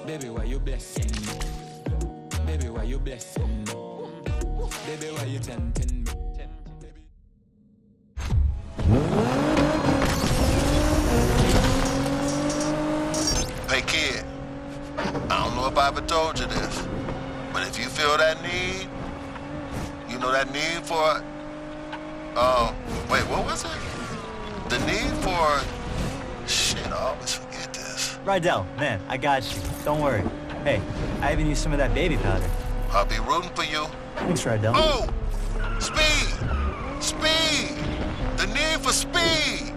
Baby, why you blessing me? Baby, why you blessing me? Baby, why you tempting me? Hey kid, I don't know if I ever told you this, but if you feel that need, you know that need for, wait, what was it? The need for, shit, I always forget this. Rydell, man, I got you. Don't worry. Hey, I even used some of that baby powder. I'll be rooting for you. Thanks, Rydell. Oh! Speed! Speed! The need for speed!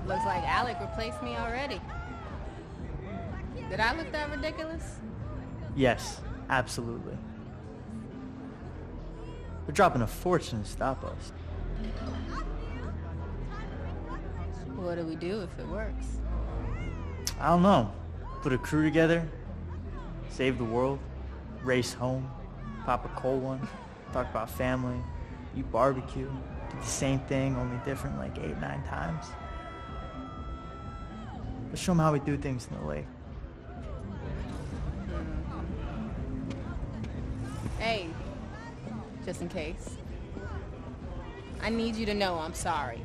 Looks like Alec replaced me already. Did I look that ridiculous? Yes, absolutely. They're dropping a fortune to stop us. What do we do if it works? I don't know. Put a crew together, save the world, race home, pop a cold one, talk about family, eat barbecue, do the same thing, only different like 8, 9 times. Let's show them how we do things in the lake. Hey, just in case. I need you to know I'm sorry.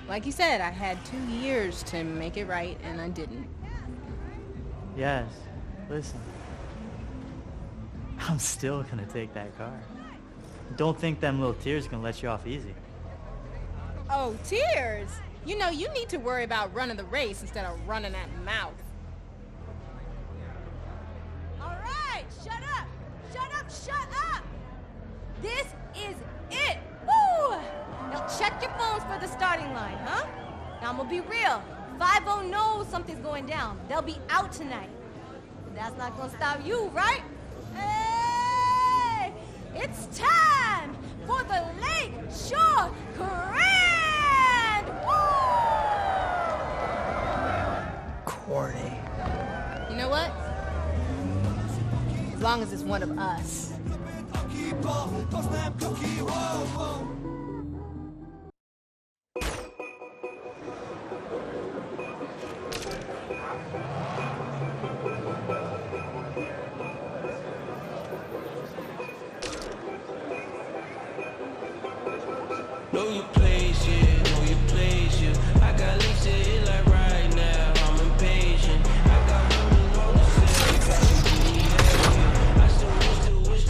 Like you said, I had 2 years to make it right, and I didn't. Yes, listen. I'm still gonna take that car. Don't think them little tears gonna let you off easy. Oh, tears? You know, you need to worry about running the race instead of running that mouth. All right, shut up! Shut up, shut up! This is it! Woo! Now check your phones for the starting line, huh? Now I'm gonna be real. 5-0 knows something's going down. They'll be out tonight. But that's not gonna stop you, right? Hey! It's time for the Lake Shore Grand! Woo! Corny. You know what? As long as it's one of us. Know your place, yeah, know your place, yeah. I got links to hit like right now, I'm impatient. I got women on the set, I still wish.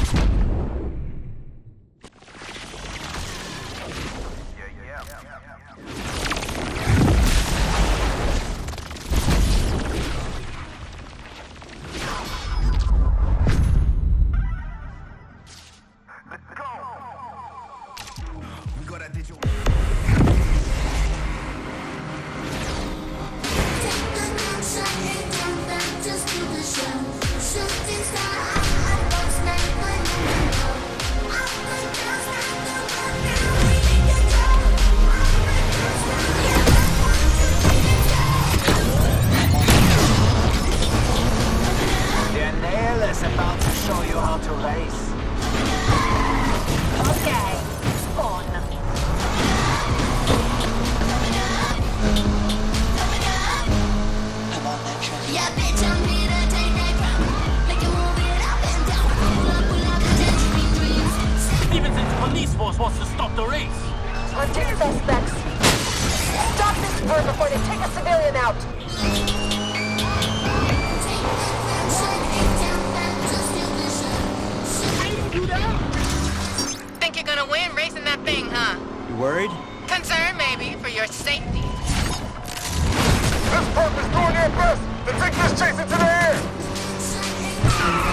About to show you how to race. Okay, spawn. I'm on that train. Yeah, bitch, I'm here to take that crown. Make you move it up and down. Pull up, dancing dreams. Even the police force wants to stop the race. Let's take your suspects. Stop this bird before they take a civilian out. Think you're gonna win racing that thing, huh? You worried? Concerned, maybe, for your safety. This pump is going in first! The thing is chasing to the air!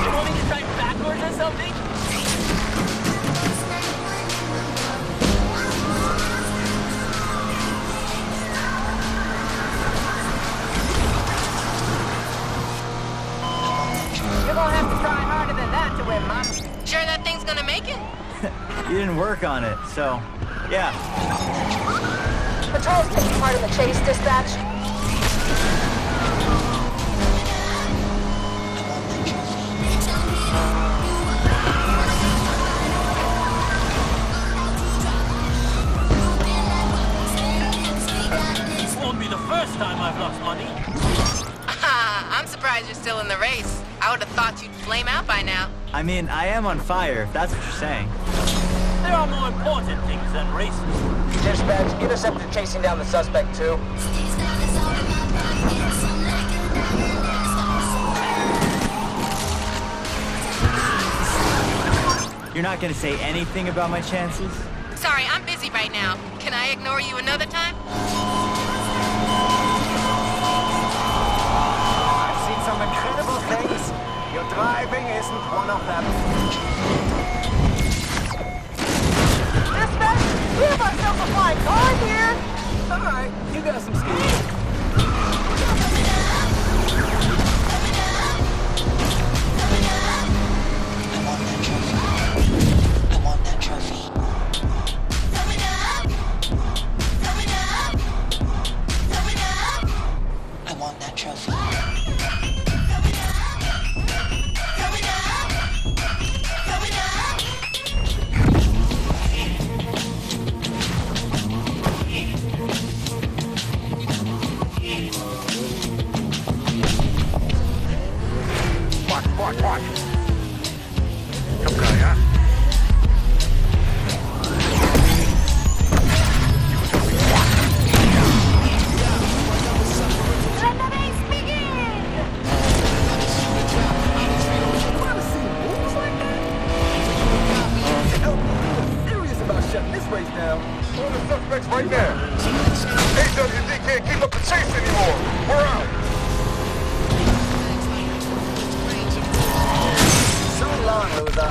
You want me to drive backwards or something? man. Sure that thing's gonna make it? You didn't work on it, so yeah. Patrol's taking part in the chase, dispatch. Won't be the first time I've lost money. I'm surprised you're still in the race. I would have thought you'd flame out by now. I mean, I am on fire, if that's what you're saying. There are more important things than races. Dispatch, interceptor chasing down the suspect too. You're not gonna say anything about my chances? Sorry, I'm busy right now. Can I ignore you another time? I've seen some incredible things. Your driving isn't one of them. Dispatch, we have ourselves a flying car here. Alright, you got some skills. I want that trophy. I want that trophy. Watch. Tough guy, huh? Let the race begin! Wanna see moves like that? I'm serious about shutting this race down. All the suspects right there. AWD can't keep up the chase anymore. We're out. So long, loser.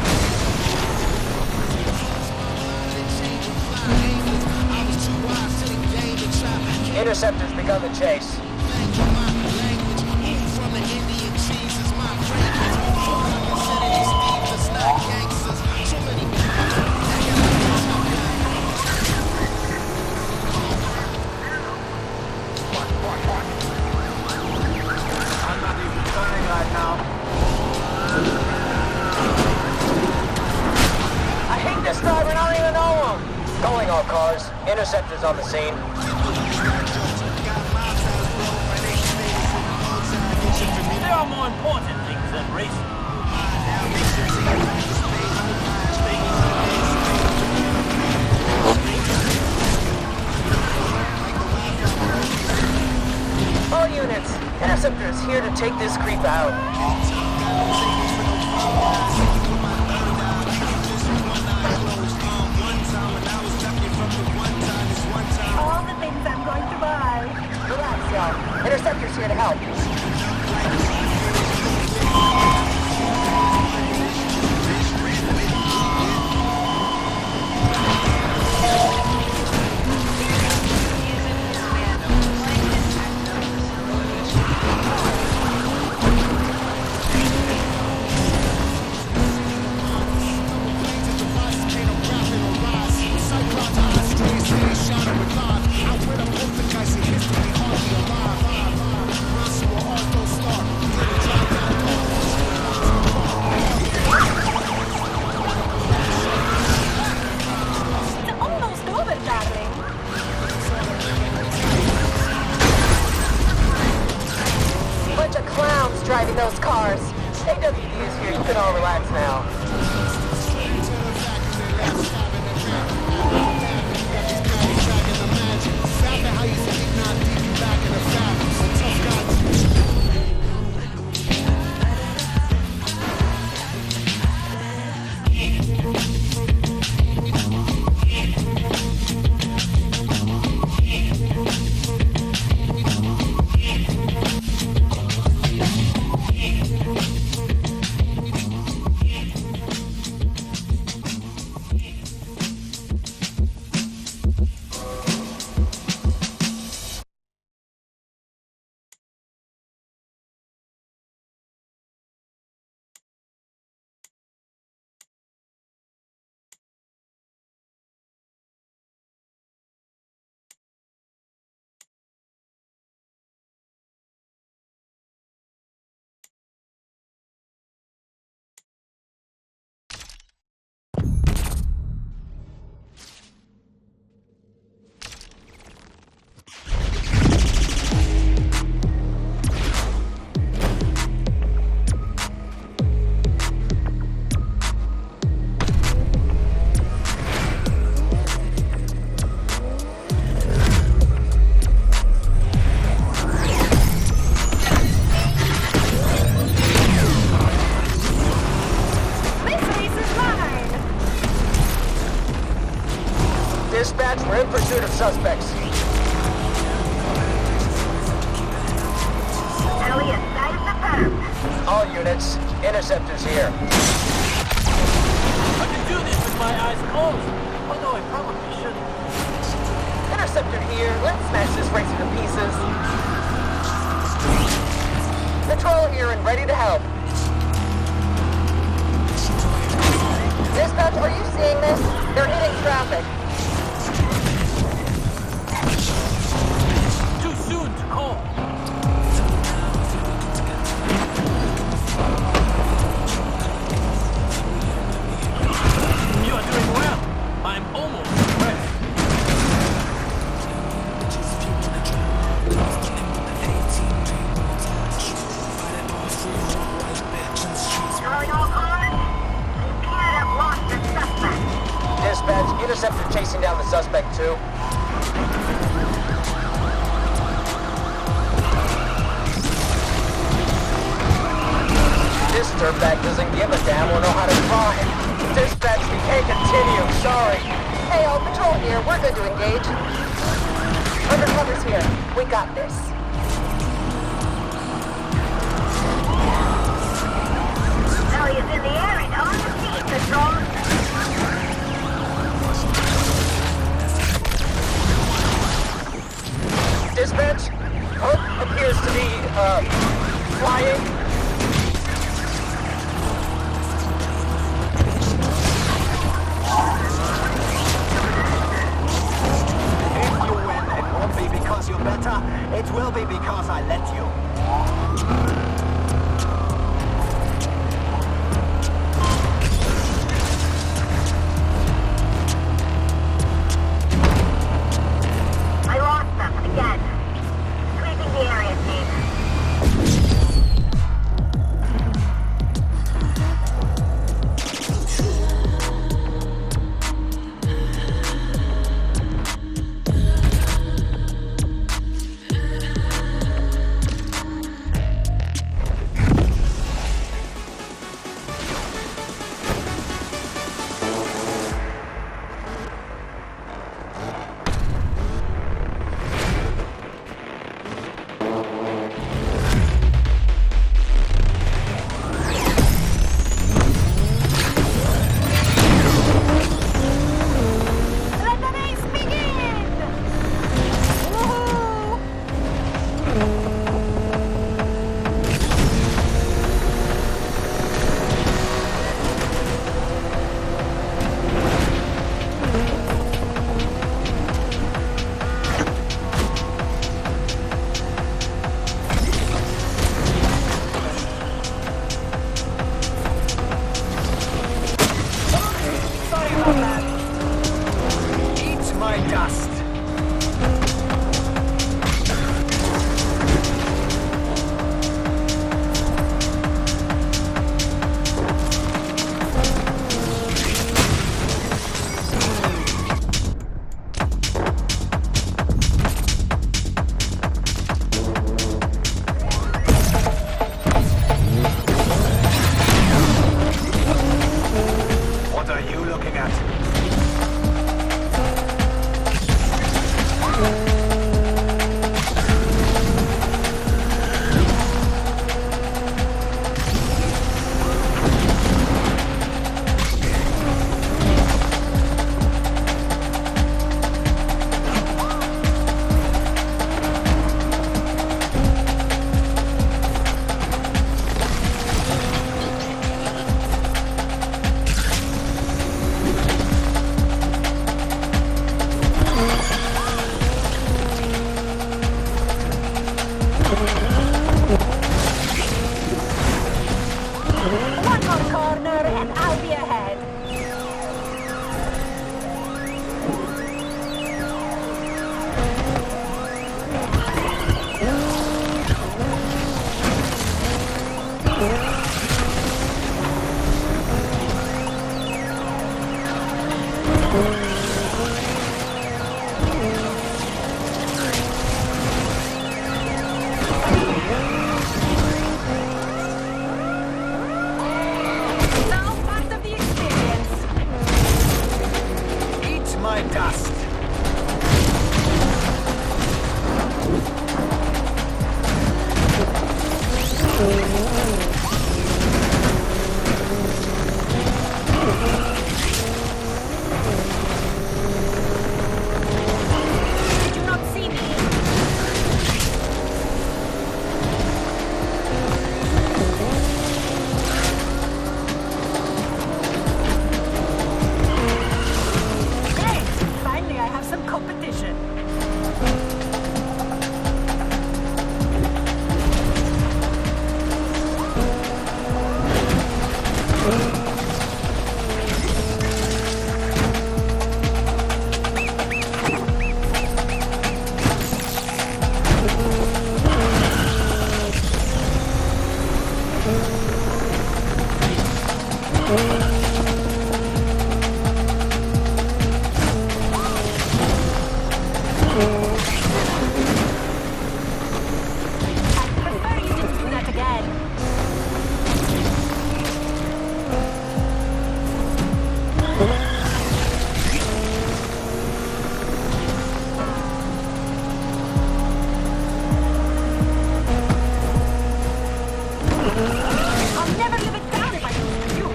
Interceptors begun the chase. I'm not even turning right now. I hate this driver and I don't even know him. Calling all cars. Interceptors on the scene. There are more important things than racing. All units, Interceptor is here to take this creep out. All the things I'm going to buy. Relax, y'all. Interceptor's here to help. Dispatch, we're in pursuit of suspects. Elliot, that is the pattern. All units, interceptors here. I can do this with my eyes closed. Although I probably shouldn't. Interceptor here. Let's smash this right to pieces. Patrol here and ready to help. Dispatch, are you seeing this? They're hitting traffic. Too soon to call. You are doing well. I'm almost impressed. Calling all cars. We appear to have lost the suspect. Dispatch, interceptor chasing down the suspect too. This dirtbag doesn't give a damn or know how to drive. Dispatch, we can't continue. Sorry. Hey, all patrol here. We're good to engage. Undercover's here. We got this. Elliot's in the air and on the feet, Patrol. Dispatch, Hope appears to be, flying. If you win, it won't be because you're better. It will be because I let you. I lost them again. Sweeping the area, team. Let the race begin! Woohoo! Sorry about that. Eat my dust. What are you looking at? One more corner and I'll be ahead. Now part of the experience. Eat my dust. Did you not see me? Great! Finally, I have some competition. I prefer you didn't do that again. I'll never live it down if I lose to you.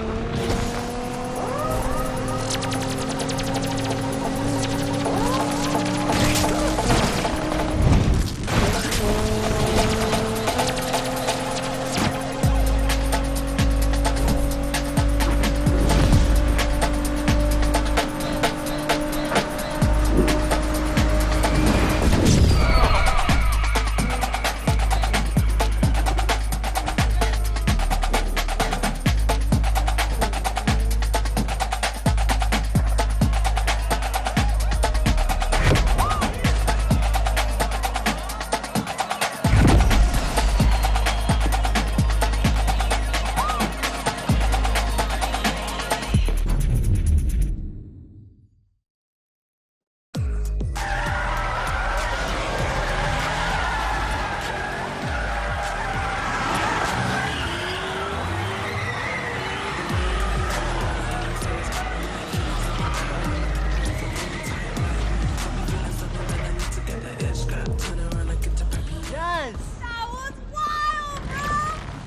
Yes! That was wild, bro!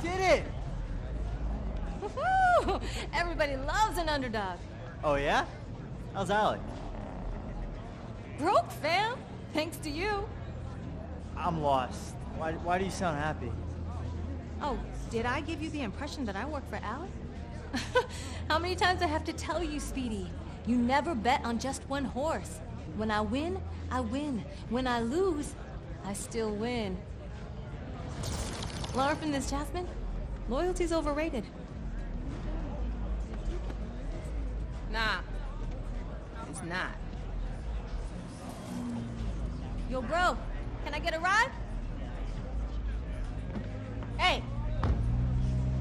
Did it! Woohoo! Everybody loves an underdog. Oh yeah? How's Alec? Broke, fam. Thanks to you. I'm lost. Why do you sound happy? Oh, did I give you the impression that I work for Alec? How many times I have to tell you, Speedy? You never bet on just one horse. When I win, I win. When I lose, I still win. Learn from this, Jasmine. Loyalty's overrated. Nah, it's not. Yo, bro, can I get a ride? Hey,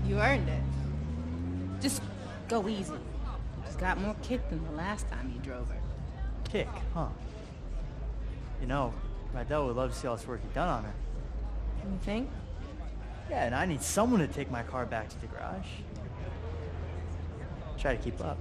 you earned it. Just go easy. She's got more kick than the last time you drove her. Kick, huh? You know, Rydell would love to see all this work you've done on her. You think? Yeah, and I need someone to take my car back to the garage. Try to keep up.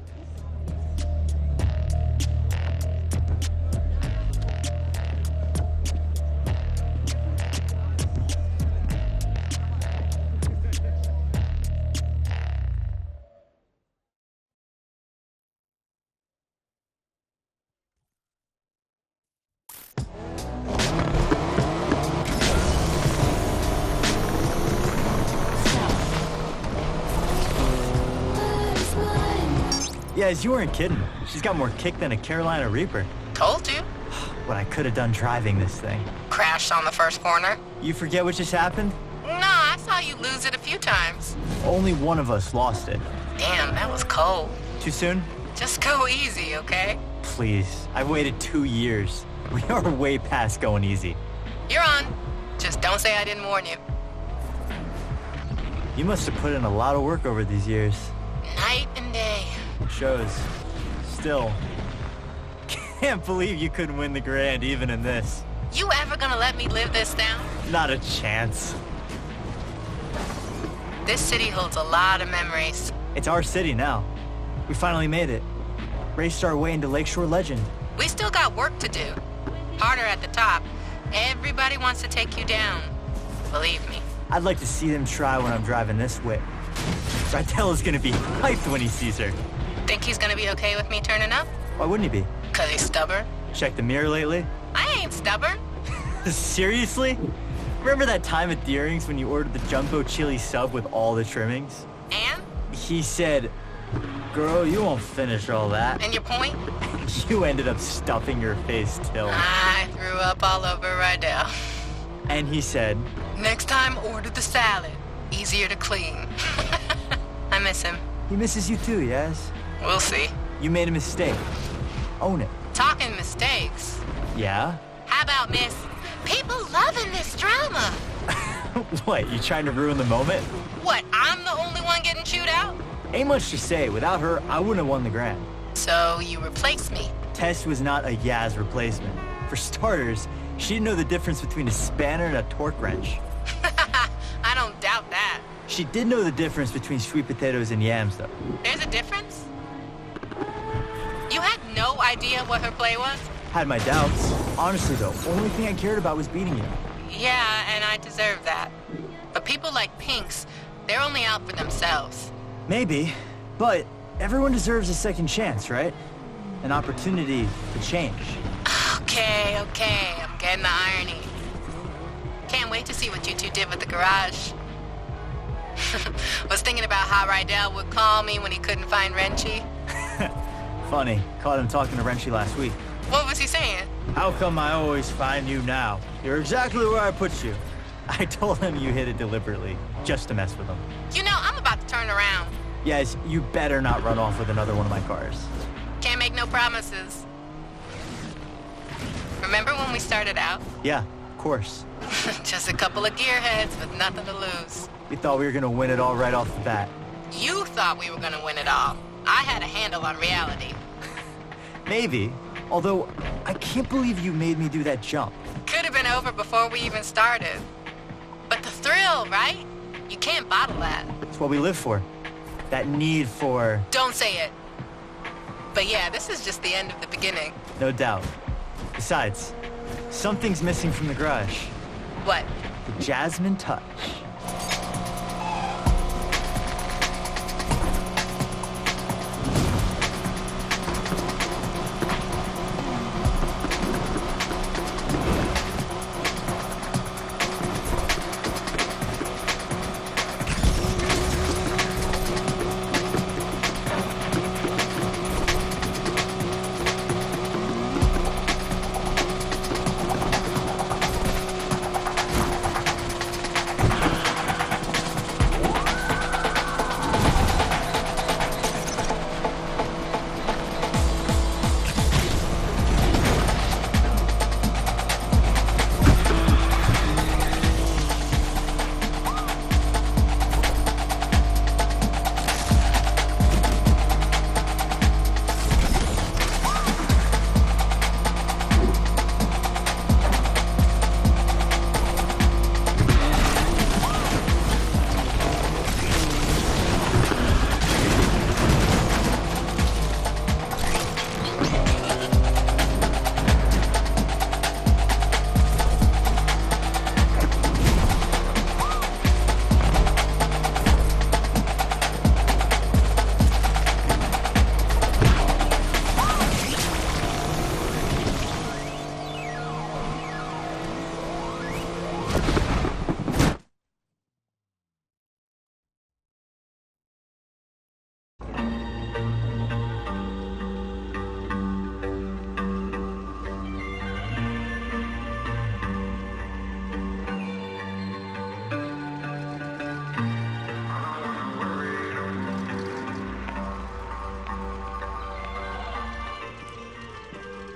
Yeah, you weren't kidding. She's got more kick than a Carolina Reaper. Told you. What I could have done driving this thing. Crashed on the first corner. You forget what just happened? No, I saw you lose it a few times. Only one of us lost it. Damn, that was cold. Too soon? Just go easy, okay? Please. I've waited 2 years. We are way past going easy. You're on. Just don't say I didn't warn you. You must have put in a lot of work over these years. Night and day. It shows. Still. Can't believe you couldn't win the grand even in this. You ever gonna let me live this down? Not a chance. This city holds a lot of memories. It's our city now. We finally made it. Raced our way into Lakeshore legend. We still got work to do. Harder at the top. Everybody wants to take you down. Believe me. I'd like to see them try when I'm driving this whip. Rydell is gonna be hyped when he sees her. Think he's gonna be okay with me turning up? Why wouldn't he be? 'Cause he's stubborn? Check the mirror lately? I ain't stubborn. Seriously? Remember that time at Deering's when you ordered the jumbo chili sub with all the trimmings? And? He said, girl, you won't finish all that. And your point? You ended up stuffing your face till. I threw up all over Rydell. And he said, next time, order the salad. Easier to clean. I miss him. he misses you too, yes? We'll see. You made a mistake. Own it. Talking mistakes. Yeah? How about Miss? People loving this drama. What, you trying to ruin the moment? What, I'm the only one getting chewed out? Ain't much to say. Without her, I wouldn't have won the Grand. So you replaced me. Tess was not a Yaz replacement. For starters, she didn't know the difference between a spanner and a torque wrench. I don't doubt that. She did know the difference between sweet potatoes and yams, though. There's a difference? You had no idea what her play was? Had my doubts. Honestly, though, only thing I cared about was beating you. Yeah, and I deserve that. But people like Pinks, they're only out for themselves. Maybe, but everyone deserves a second chance, right? An opportunity to change. Okay, I'm getting the irony. Can't wait to see what you two did with the garage. Was thinking about how Rydell would call me when he couldn't find Wrenchy. Funny, caught him talking to Wrenchy last week. What was he saying? How come I always find you now? You're exactly where I put you. I told him you hit it deliberately, just to mess with him. You know, I'm about to turn around. Yes, you better not run off with another one of my cars. Can't make no promises. Remember when we started out? Yeah, of course. Just a couple of gearheads with nothing to lose. We thought we were gonna win it all right off the bat. You thought we were gonna win it all. I had a handle on reality. Maybe. Although, I can't believe you made me do that jump. Could have been over before we even started. But the thrill, right? You can't bottle that. It's what we live for. That need for... Don't say it. But yeah, this is just the end of the beginning. No doubt. Besides, something's missing from the garage. What? The Jasmine touch.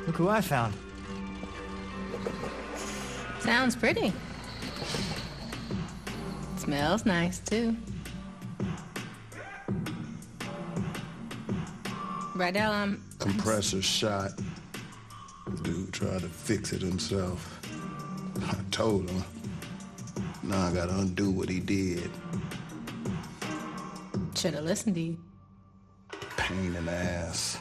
Look who I found. Sounds pretty. Smells nice, too. Rydell, Compressor shot. Dude tried to fix it himself. I told him. Now I gotta undo what he did. Should have listened to you. Pain in the ass.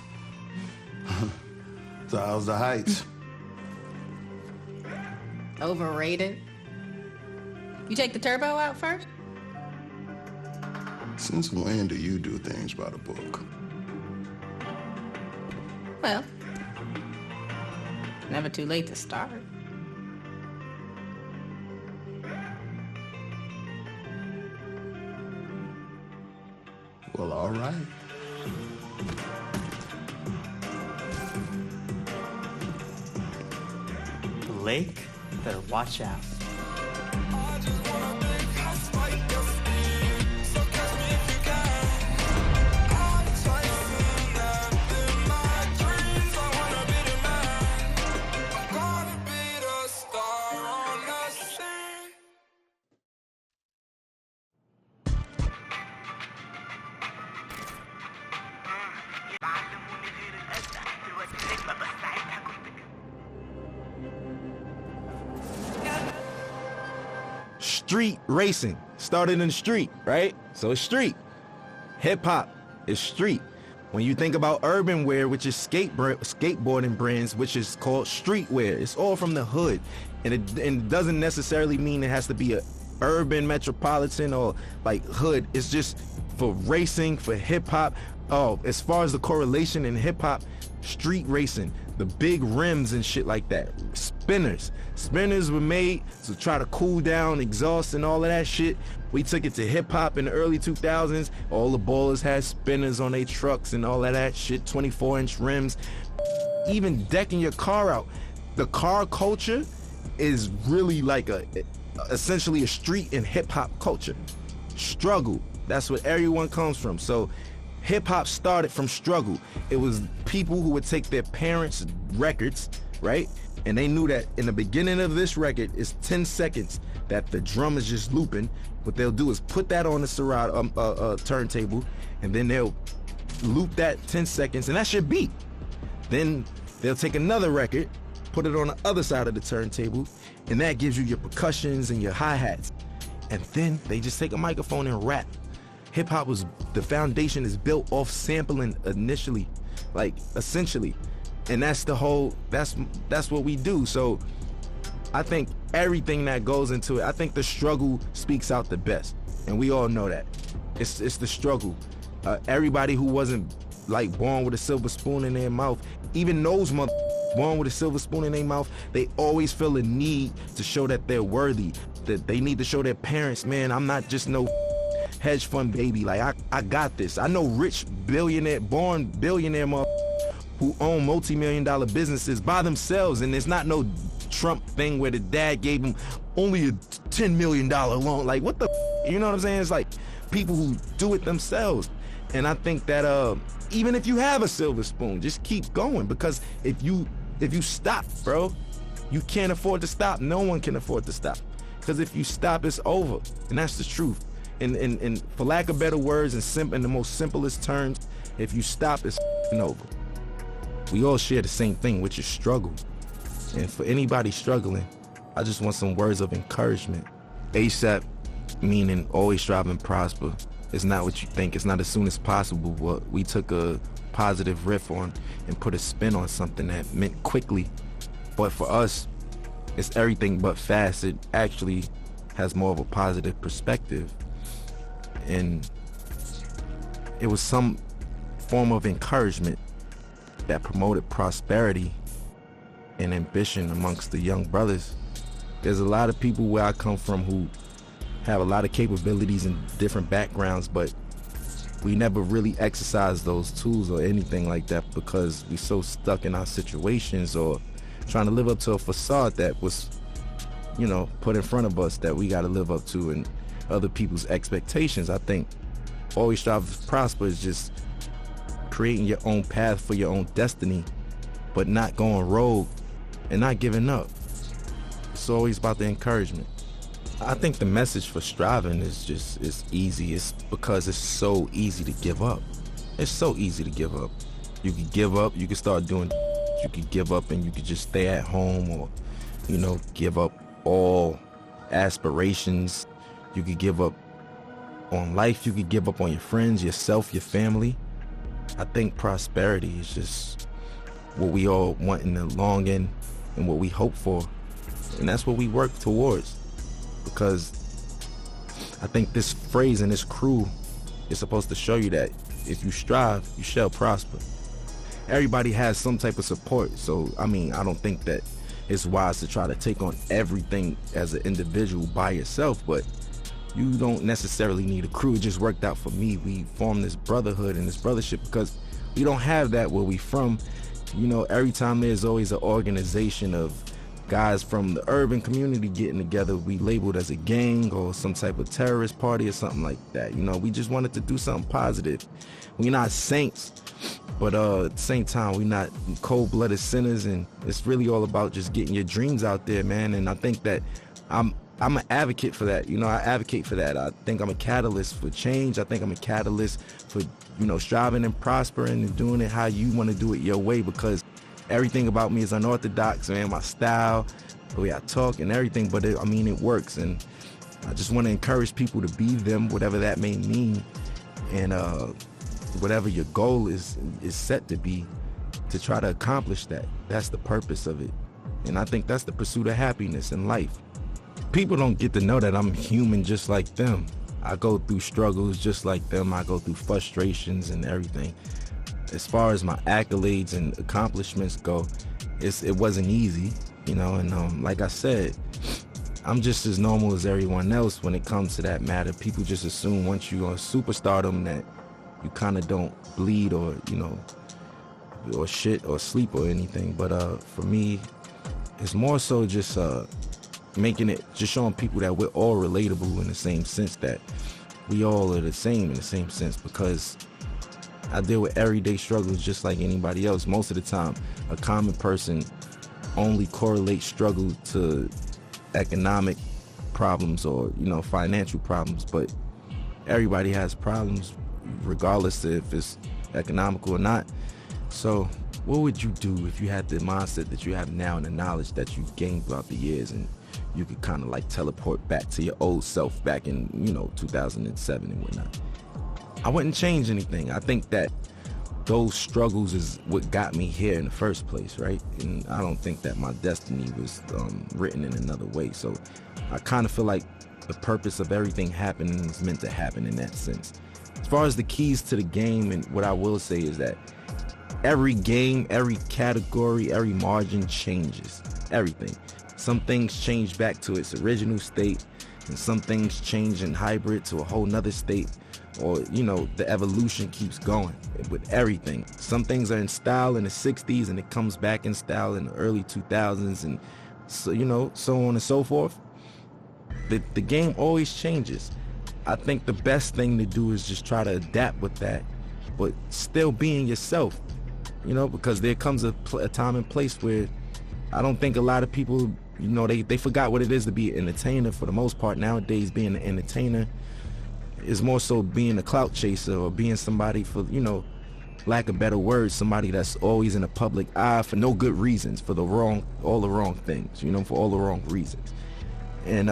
So how's the heights? Overrated. You take the turbo out first? Since when do you do things by the book? Well, never too late to start. Well, all right. The lake, better watch out. Street racing started in the street, right? So it's street. Hip hop is street. When you think about urban wear, which is skateboarding brands, which is called streetwear, it's all from the hood. And it doesn't necessarily mean it has to be a urban metropolitan or like hood. It's just for racing, for hip hop. Oh, as far as the correlation in hip hop, street racing, the big rims and shit like that. Spinners were made to try to cool down exhaust and all of that shit. We took it to hip hop in the early 2000s. All the ballers had spinners on their trucks and all of that shit, 24-inch rims. Even decking your car out. The car culture is really like essentially a street and hip hop culture. Struggle, that's what everyone comes from. So hip hop started from struggle. It was people who would take their parents' records, right? And they knew that in the beginning of this record, it's 10 seconds that the drum is just looping. What they'll do is put that on the Serato turntable, and then they'll loop that 10 seconds, and that should beat. Then they'll take another record, put it on the other side of the turntable, and that gives you your percussions and your hi-hats. And then they just take a microphone and rap. Hip hop was, the foundation is built off sampling initially, like essentially. And that's the whole, that's what we do. So I think everything that goes into it, I think the struggle speaks out the best. And we all know that. It's the struggle. Everybody who wasn't like born with a silver spoon in their mouth, even those born with a silver spoon in their mouth, they always feel a need to show that they're worthy, that they need to show their parents, man, I'm not just no hedge fund baby. Like I got this. I know rich born billionaire who own multi-million-dollar businesses by themselves, and it's not no Trump thing where the dad gave him only a $10 million loan. Like what the, you know what I'm saying? It's like people who do it themselves. And I think that even if you have a silver spoon, just keep going, because if you stop, bro, you can't afford to stop. No one can afford to stop, because if you stop, it's over, and that's the truth. And for lack of better words, in the most simplest terms, if you stop, it's over. We all share the same thing, which is struggle. And for anybody struggling, I just want some words of encouragement. ASAP, meaning always strive and prosper. It's not what you think. It's not as soon as possible. But we took a positive riff on and put a spin on something that meant quickly. But for us, it's everything but fast. It actually has more of a positive perspective. And it was some form of encouragement that promoted prosperity and ambition amongst the young brothers. There's a lot of people where I come from who have a lot of capabilities and different backgrounds, but we never really exercise those tools or anything like that because we're so stuck in our situations or trying to live up to a facade that was, put in front of us that we got to live up to and other people's expectations. I think always strive to prosper is just creating your own path for your own destiny, but not going rogue and not giving up. It's always about the encouragement. I think the message for striving is easy. It's because it's so easy to give up. It's so easy to give up. You could give up, you could start doing, you could give up and you could just stay at home or, give up all aspirations. You could give up on life, you could give up on your friends, yourself, your family. I think prosperity is just what we all want in the long end and what we hope for. And that's what we work towards. Because I think this phrase and this crew is supposed to show you that if you strive, you shall prosper. everybody has some type of support. So, I mean, I don't think that it's wise to try to take on everything as an individual by yourself, but you don't necessarily need a crew. It just worked out for me. We formed this brotherhood and this brothership because we don't have that where we from. You know, every time there's always an organization of guys from the urban community getting together, we labeled as a gang or some type of terrorist party or something like that. You know, we just wanted to do something positive. We're not saints, but at the same time, we're not cold-blooded sinners, and it's really all about just getting your dreams out there, man. And I think that I'm an advocate for that. You know, I advocate for that. I think I'm a catalyst for change. I think I'm a catalyst for, you know, striving and prospering and doing it how you want to do it your way, because everything about me is unorthodox, man. My style, the way I talk and everything, but I mean, it works. And I just want to encourage people to be them, whatever that may mean. And whatever your goal is set to be, to try to accomplish that. That's the purpose of it. And I think that's the pursuit of happiness in life. People don't get to know that I'm human just like them. I go through struggles just like them. I go through frustrations and everything. As far as my accolades and accomplishments go, it wasn't easy, you know, and like I said, I'm just as normal as everyone else when it comes to that matter. People just assume once you're on superstardom that you kind of don't bleed or, you know, or shit or sleep or anything. But for me, it's more so just just showing people that we're all relatable in the same sense, that we all are the same in the same sense, because I deal with everyday struggles just like anybody else. Most of the time, a common person only correlates struggle to economic problems or, you know, financial problems, but everybody has problems regardless if it's economical or not. So what would you do if you had the mindset that you have now and the knowledge that you've gained throughout the years, and you could kind of like teleport back to your old self back in, you know, 2007 and whatnot? I wouldn't change anything. I think that those struggles is what got me here in the first place, right? And I don't think that my destiny was written in another way. So I kind of feel like the purpose of everything happening is meant to happen in that sense. As far as the keys to the game, and what I will say is that every game, every category, every margin changes. Everything. Some things change back to its original state, and some things change in hybrid to a whole nother state. Or, you know, the evolution keeps going with everything. Some things are in style in the 60s and it comes back in style in the early 2000s, and so, you know, so on and so forth. The game always changes. I think the best thing to do is just try to adapt with that, but still being yourself, you know, because there comes a time and place where I don't think a lot of people, you know, they forgot what it is to be an entertainer for the most part. Nowadays, being an entertainer is more so being a clout chaser, or being somebody, for, you know, lack of better words, somebody that's always in the public eye for no good reasons, for all the wrong things, you know, for all the wrong reasons. And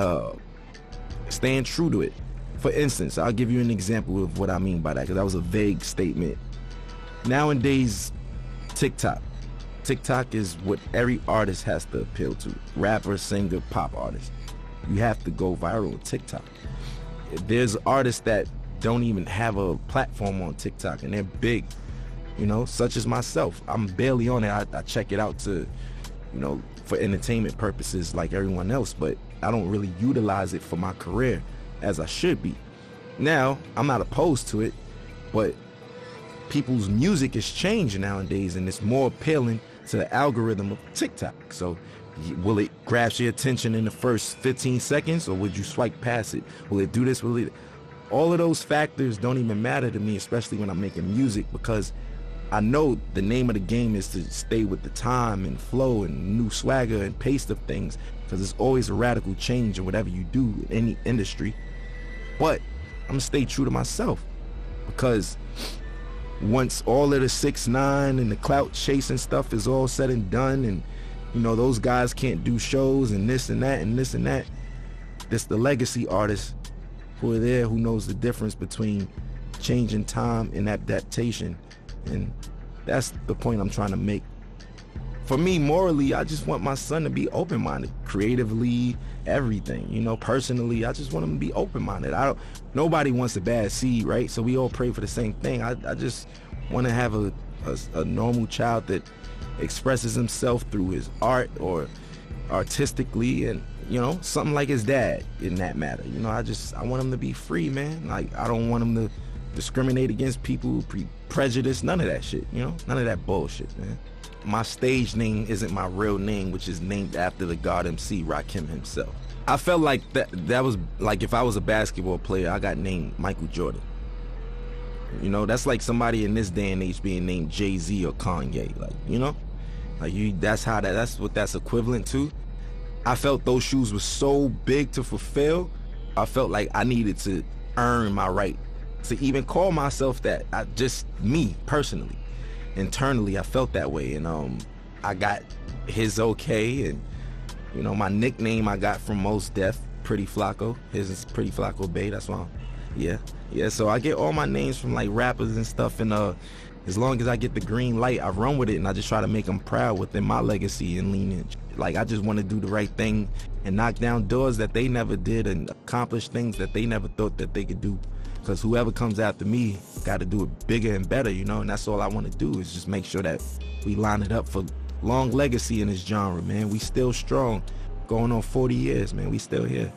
staying true to it. For instance, I'll give you an example of what I mean by that, because that was a vague statement. Nowadays, TikTok is what every artist has to appeal to. Rapper, singer, pop artist. You have to go viral on TikTok. There's artists that don't even have a platform on TikTok, and they're big, you know, such as myself. I'm barely on it. I check it out to, you know, for entertainment purposes like everyone else, but I don't really utilize it for my career as I should be. Now, I'm not opposed to it, but people's music is changing nowadays, and it's more appealing to the algorithm of TikTok. So will it grasp your attention in the first 15 seconds, or would you swipe past it? Will it do this? Will it? All of those factors don't even matter to me, especially when I'm making music, because I know the name of the game is to stay with the time and flow and new swagger and pace of things, because there's always a radical change in whatever you do in any industry. But I'm gonna stay true to myself, because once all of the 6ix9ine and the clout chasing stuff is all said and done, and, you know, those guys can't do shows and this and that and this and that, it's the legacy artists who are there, who knows the difference between changing time and adaptation. And that's the point I'm trying to make. For me, morally, I just want my son to be open-minded, creatively, everything, you know. Personally, I just want him to be open-minded. Nobody wants a bad seed, right? So we all pray for the same thing. I just want to have a a normal child that expresses himself through his art or artistically, and you know, something like his dad in that matter. You know, I want him to be free, man. Like, I don't want him to discriminate against people, prejudice, none of that shit, you know, none of that bullshit, man. My stage name isn't my real name, which is named after the God MC, Rakim himself. I felt like that was like, if I was a basketball player, I got named Michael Jordan. You know, that's like somebody in this day and age being named Jay-Z or Kanye, like, you know, like that's what that's equivalent to. I felt those shoes were so big to fulfill. I felt like I needed to earn my right to even call myself that. Me personally, internally, I felt that way, and I got his okay, and you know, my nickname I got from Mos Def, Pretty Flacco. His is Pretty Flacco Bay. That's why. Yeah. So I get all my names from like rappers and stuff, and as long as I get the green light, I run with it, and I just try to make them proud within my legacy and lineage. Like, I just want to do the right thing and knock down doors that they never did and accomplish things that they never thought that they could do. Because whoever comes after me got to do it bigger and better, you know, and that's all I want to do is just make sure that we line it up for long legacy in this genre, man. We still strong, going on 40 years, man. We still here.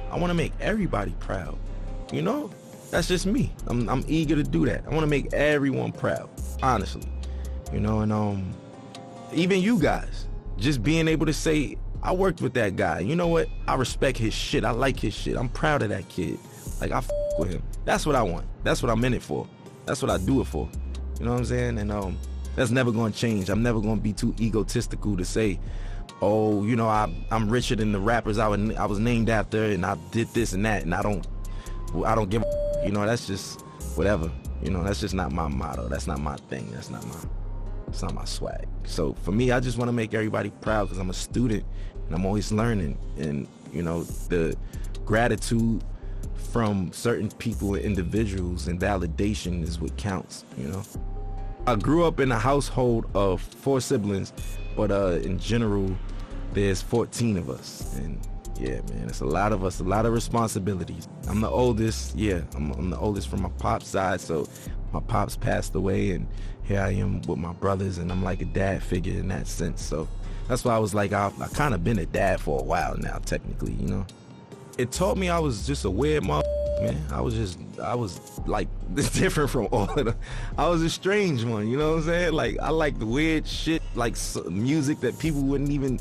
I want to make everybody proud, you know? That's just me. I'm eager to do that. I want to make everyone proud, honestly, you know, and even you guys, just being able to say, I worked with that guy. You know what? I respect his shit. I like his shit. I'm proud of that kid. Like, I with him. That's what I want. That's what I'm in it for. That's what I do it for. You know what I'm saying? And that's never going to change. I'm never going to be too egotistical to say, oh, you know, I'm richer than the rappers I was named after, and I did this and that, and I don't give a, you know, that's just whatever. You know, that's just not my motto. That's not my thing. It's not my swag. So for me, I just want to make everybody proud because I'm a student and I'm always learning. And, you know, the gratitude from certain people and individuals and validation is what counts, you know. I grew up in a household of 4 siblings, but in general, there's 14 of us. And yeah, man, it's a lot of us, a lot of responsibilities. I'm the oldest, yeah, I'm the oldest from my pop's side, so my pops passed away, and here I am with my brothers, and I'm like a dad figure in that sense. So that's why I was like, I kind of been a dad for a while now, technically, you know. It taught me I was just a weird motherfucker, man. I was like different from all of them. I was a strange one, you know what I'm saying? Like, I like the weird shit, like music that people wouldn't even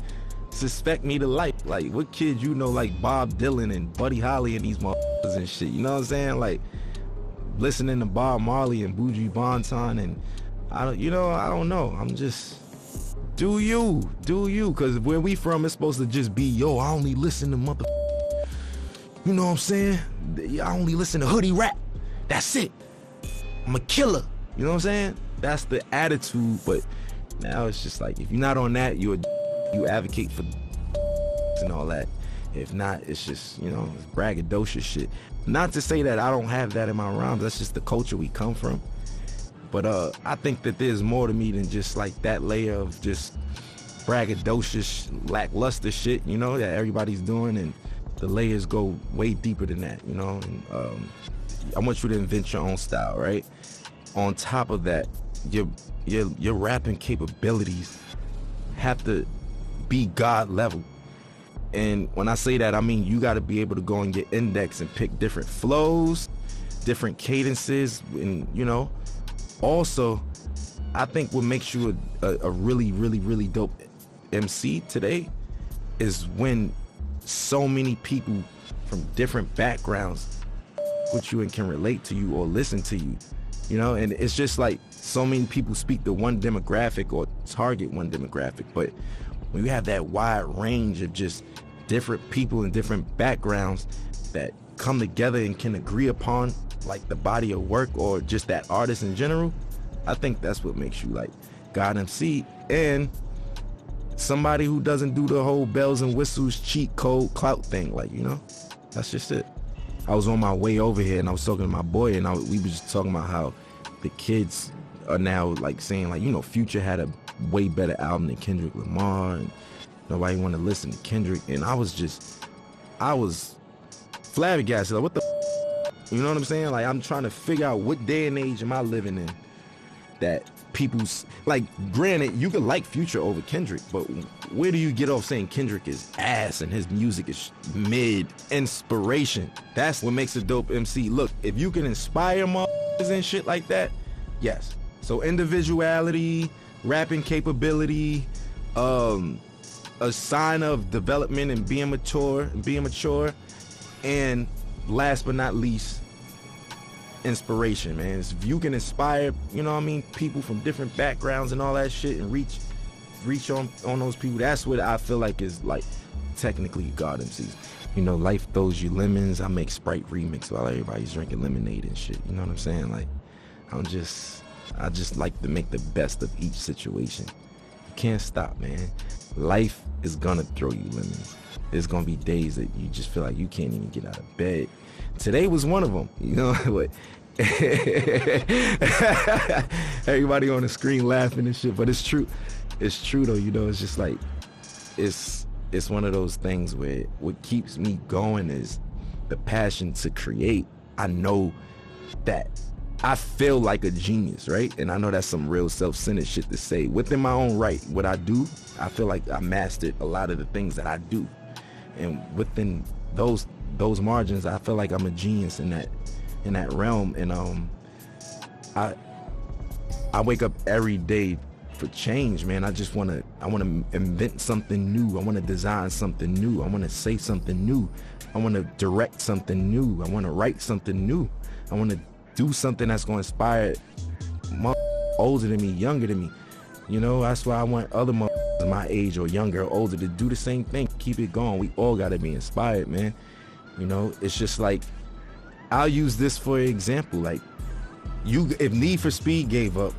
suspect me to like. Like, what kid you know like Bob Dylan and Buddy Holly and these motherfuckers and shit, you know what I'm saying? Like, listening to Bob Marley and Buju Banton, and I don't know. I'm just, do you, because where we from, it's supposed to just be, yo, I only listen to mother, you know what I'm saying? I only listen to hoodie rap. That's it. I'm a killer. You know what I'm saying? That's the attitude. But now it's just like, if you're not on that, you advocate for and all that. If not, it's just, you know, it's braggadocious shit. Not to say that I don't have that in my rhymes. That's just the culture we come from. But I think that there's more to me than just like that layer of just braggadocious, lackluster shit, you know, that everybody's doing, and the layers go way deeper than that, you know. And I want you to invent your own style, right? On top of that, your rapping capabilities have to be God level. And when I say that, I mean you got to be able to go and get index and pick different flows, different cadences, and you know. Also, I think what makes you a really, really, really dope MC today is when so many people from different backgrounds with you and can relate to you or listen to you, you know. And it's just like so many people speak to one demographic or target one demographic, but when you have that wide range of just different people and different backgrounds that come together and can agree upon like the body of work or just that artist in general, I think that's what makes you like God MC, and somebody who doesn't do the whole bells and whistles cheat code clout thing, like, you know. That's just it. I was on my way over here and I was talking to my boy, and we were just talking about how the kids are now like saying like, you know, Future had a way better album than Kendrick Lamar, and nobody want to listen to Kendrick. And I was flabbergasted, like, what the you know what I'm saying? Like, I'm trying to figure out what day and age am I living in that people's, like, granted, you could like Future over Kendrick, but where do you get off saying Kendrick is ass and his music is mid? Inspiration. That's what makes a dope MC. Look, if you can inspire motherfuckers and shit like that, yes. So individuality, rapping capability, a sign of development and being mature, and last but not least, inspiration, man. If you can inspire, you know what I mean, people from different backgrounds and all that shit, and reach on those people, that's what I feel like is like technically God MCs. You know, life throws you lemons. I make Sprite remix while everybody's drinking lemonade and shit. You know what I'm saying? Like, I just like to make the best of each situation. You can't stop, man. Life is gonna throw you lemons. There's gonna be days that you just feel like you can't even get out of bed. Today was one of them, you know. But everybody on the screen laughing and shit, but it's true. It's true though, you know. It's just like it's one of those things where what keeps me going is the passion to create. I know that I feel like a genius, right? And I know that's some real self-centered shit to say. Within my own right, what I do, I feel like I mastered a lot of the things that I do. And within those margins, I feel like I'm a genius in that realm. And I wake up every day for change, man. I want to invent something new. I want to design something new. I want to say something new. I want to direct something new. I want to write something new. I want to do something that's going to inspire older than me, younger than me. You know, that's why I want other my age or younger or older to do the same thing. Keep it going. We all got to be inspired, man. You know, it's just like, I'll use this for example. Like, if Need for Speed gave up,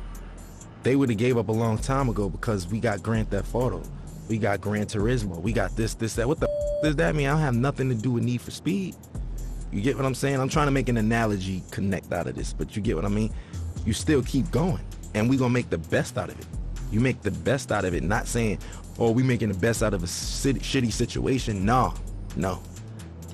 they would have gave up a long time ago, because we got Grand Theft Auto, we got Gran Turismo, we got this, that. What the does that mean? I don't have nothing to do with Need for Speed. You get what I'm saying? I'm trying to make an analogy connect out of this, but you get what I mean? You still keep going, and we gonna make the best out of it. You make the best out of it, not saying, oh, we making the best out of a shitty situation. No.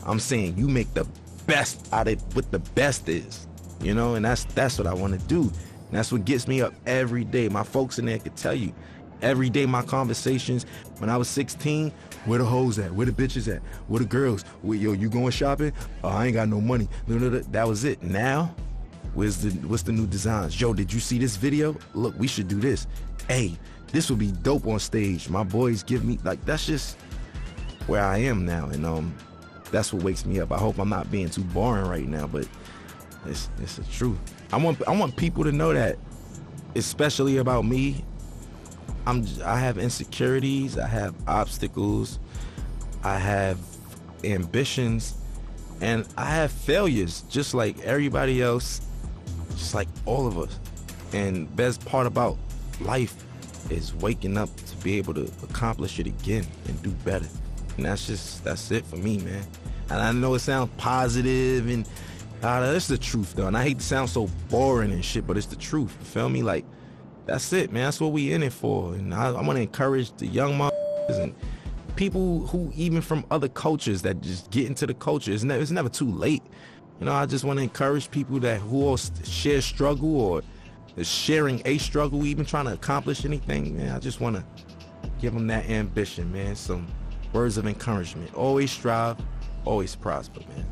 I'm saying you make the best out of what the best is, you know, and that's what I want to do. And that's what gets me up every day. My folks in there could tell you, every day my conversations, when I was 16, where the hoes at? Where the bitches at? Where the girls? Yo, you going shopping? Oh, I ain't got no money. That was it. Now, what's the new designs? Yo, did you see this video? Look, we should do this. Hey, this would be dope on stage. My boys give me, like, that's just where I am now. And that's what wakes me up. I hope I'm not being too boring right now, but it's the truth. I want people to know that, especially about me, I have insecurities, I have obstacles, I have ambitions, and I have failures, just like everybody else, just like all of us. And best part about life is waking up to be able to accomplish it again and do better. And that's it for me, man. And I know it sounds positive, and that's the truth though. And I hate to sound so boring and shit, but it's the truth. You feel me? Like, that's it, man. That's what we in it for. And I want to encourage the young motherfuckers and people who even from other cultures that just get into the culture. It's never too late. You know, I just want to encourage people who all share struggle or is sharing a struggle, even trying to accomplish anything, man. I just want to give them that ambition, man. Some words of encouragement. Always strive, always prosper, man.